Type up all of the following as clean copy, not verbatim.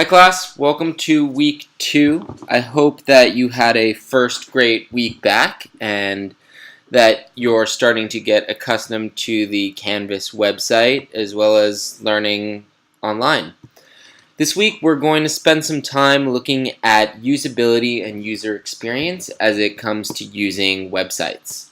Hi class, welcome to week 2. I hope that you had a first great week back and that you're starting to get accustomed to the Canvas website as well as learning online. This week we're going to spend some time looking at usability and user experience as it comes to using websites.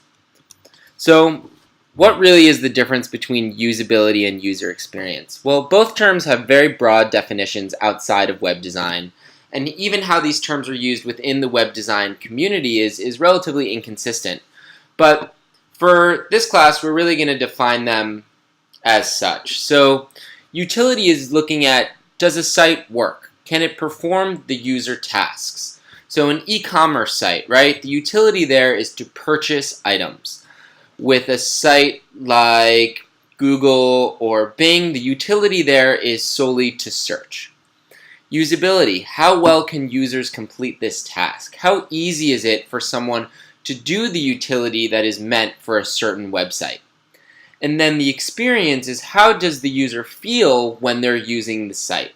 So, what really is the difference between usability and user experience? Well, both terms have very broad definitions outside of web design, and even how these terms are used within the web design community is relatively inconsistent. But for this class, we're really going to define them as such. So, utility is looking at, does a site work? Can it perform the user tasks? So an e-commerce site, right? The utility there is to purchase items. With a site like Google or Bing, the utility there is solely to search. Usability, how well can users complete this task? How easy is it for someone to do the utility that is meant for a certain website? And then the experience is, how does the user feel when they're using the site?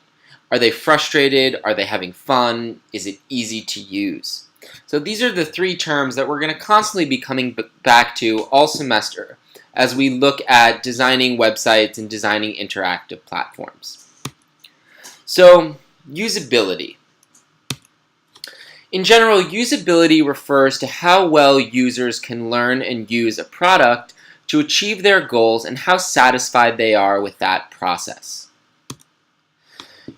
Are they frustrated? Are they having fun? Is it easy to use? So these are the three terms that we're going to constantly be coming back to all semester as we look at designing websites and designing interactive platforms. So, usability. In general, usability refers to how well users can learn and use a product to achieve their goals and how satisfied they are with that process.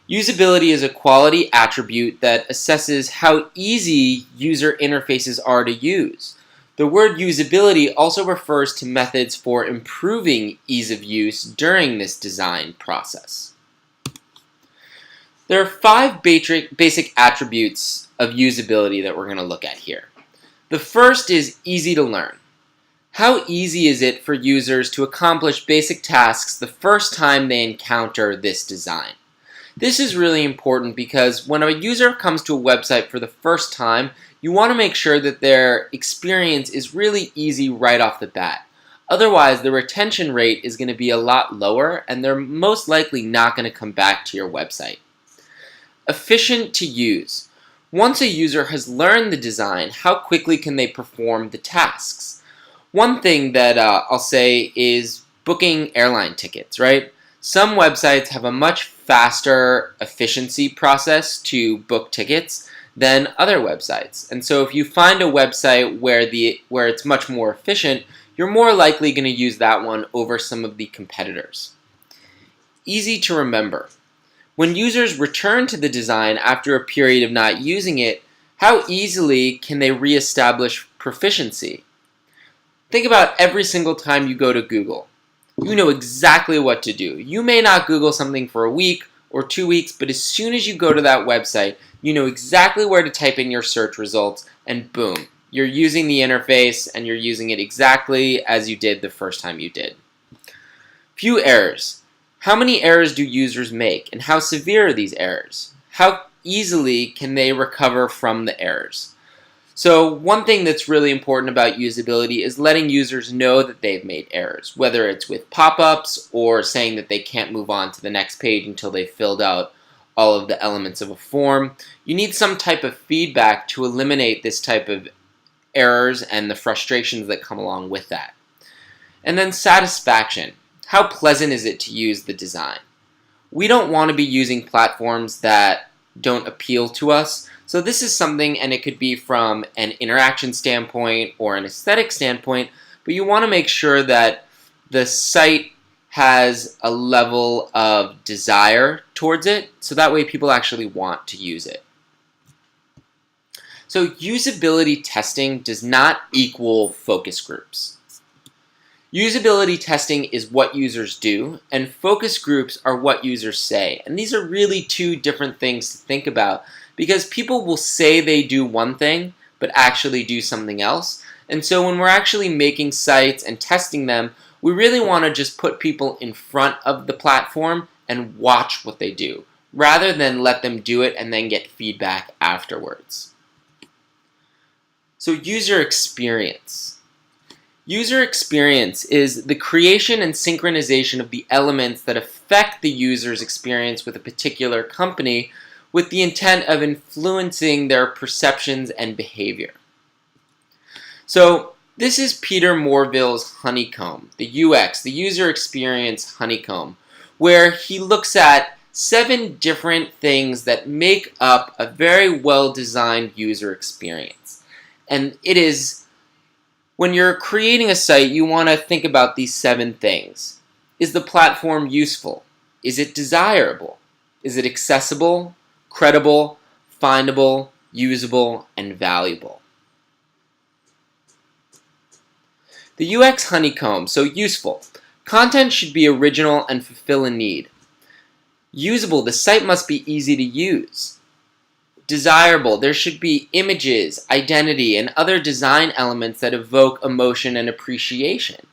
Usability is a quality attribute that assesses how easy user interfaces are to use. The word usability also refers to methods for improving ease of use during this design process. There are 5 basic attributes of usability that we're going to look at here. The first is easy to learn. How easy is it for users to accomplish basic tasks the first time they encounter this design? This is really important because when a user comes to a website for the first time, you want to make sure that their experience is really easy right off the bat. Otherwise, the retention rate is going to be a lot lower and they're most likely not going to come back to your website. Efficient to use. Once a user has learned the design, how quickly can they perform the tasks? One thing that I'll say is booking airline tickets, right? Some websites have a much faster efficiency process to book tickets than other websites. And so if you find a website where it's much more efficient, you're more likely going to use that one over some of the competitors. Easy to remember. When users return to the design after a period of not using it, how easily can they reestablish proficiency? Think about every single time you go to Google. You know exactly what to do. You may not Google something for a week or 2 weeks, but as soon as you go to that website, you know exactly where to type in your search results, and boom, you're using the interface and you're using it exactly as you did the first time you did. Few errors. How many errors do users make, and how severe are these errors? How easily can they recover from the errors? So one thing that's really important about usability is letting users know that they've made errors, whether it's with pop-ups or saying that they can't move on to the next page until they've filled out all of the elements of a form. You need some type of feedback to eliminate this type of errors and the frustrations that come along with that. And then satisfaction. How pleasant is it to use the design? We don't want to be using platforms that don't appeal to us. So this is something, and it could be from an interaction standpoint or an aesthetic standpoint, but you want to make sure that the site has a level of desire towards it, so that way people actually want to use it. So usability testing does not equal focus groups. Usability testing is what users do, and focus groups are what users say. And these are really two different things to think about, because people will say they do one thing, but actually do something else. And so when we're actually making sites and testing them, we really want to just put people in front of the platform and watch what they do, rather than let them do it and then get feedback afterwards. So user experience. User experience is the creation and synchronization of the elements that affect the user's experience with a particular company with the intent of influencing their perceptions and behavior. So this is Peter Morville's honeycomb, the UX, the user experience honeycomb, where he looks at 7 different things that make up a very well-designed user experience. And it is, when you're creating a site, you want to think about these 7 things. Is the platform useful? Is it desirable? Is it accessible, credible, findable, usable, and valuable? The UX honeycomb, so useful. Content should be original and fulfill a need. Usable, the site must be easy to use. Desirable, there should be images, identity, and other design elements that evoke emotion and appreciation.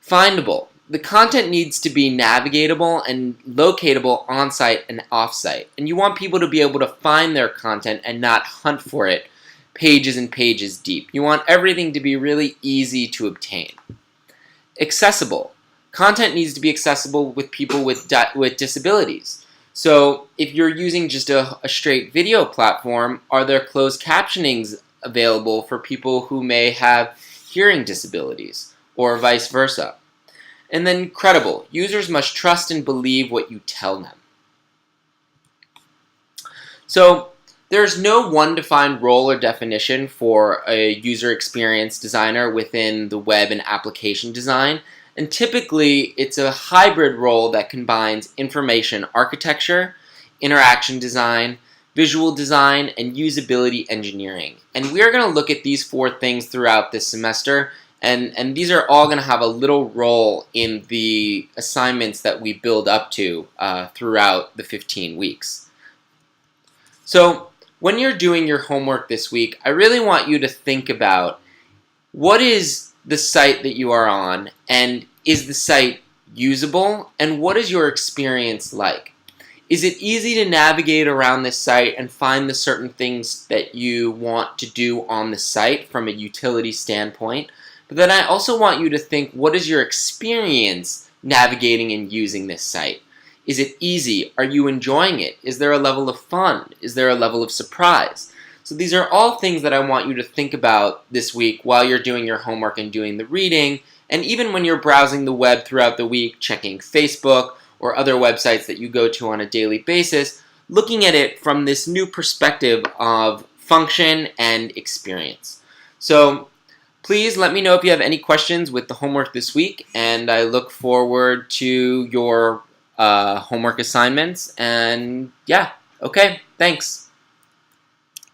Findable, the content needs to be navigatable and locatable on-site and off-site. And you want people to be able to find their content and not hunt for it pages and pages deep. You want everything to be really easy to obtain. Accessible. Content needs to be accessible with people with disabilities. So if you're using just a straight video platform, are there closed captionings available for people who may have hearing disabilities, or vice versa? And then credible. Users must trust and believe what you tell them. So there's no one defined role or definition for a user experience designer within the web and application design. And typically, it's a hybrid role that combines information architecture, interaction design, visual design, and usability engineering. And we are going to look at these 4 things throughout this semester, and these are all going to have a little role in the assignments that we build up to throughout the 15 weeks. So when you're doing your homework this week, I really want you to think about what is the site that you are on, and is the site usable, and what is your experience like? Is it easy to navigate around this site and find the certain things that you want to do on the site from a utility standpoint? But then I also want you to think, what is your experience navigating and using this site? Is it easy? Are you enjoying it? Is there a level of fun? Is there a level of surprise? So these are all things that I want you to think about this week while you're doing your homework and doing the reading, and even when you're browsing the web throughout the week, checking Facebook or other websites that you go to on a daily basis, looking at it from this new perspective of function and experience. So please let me know if you have any questions with the homework this week, and I look forward to your homework assignments. And yeah, okay, thanks.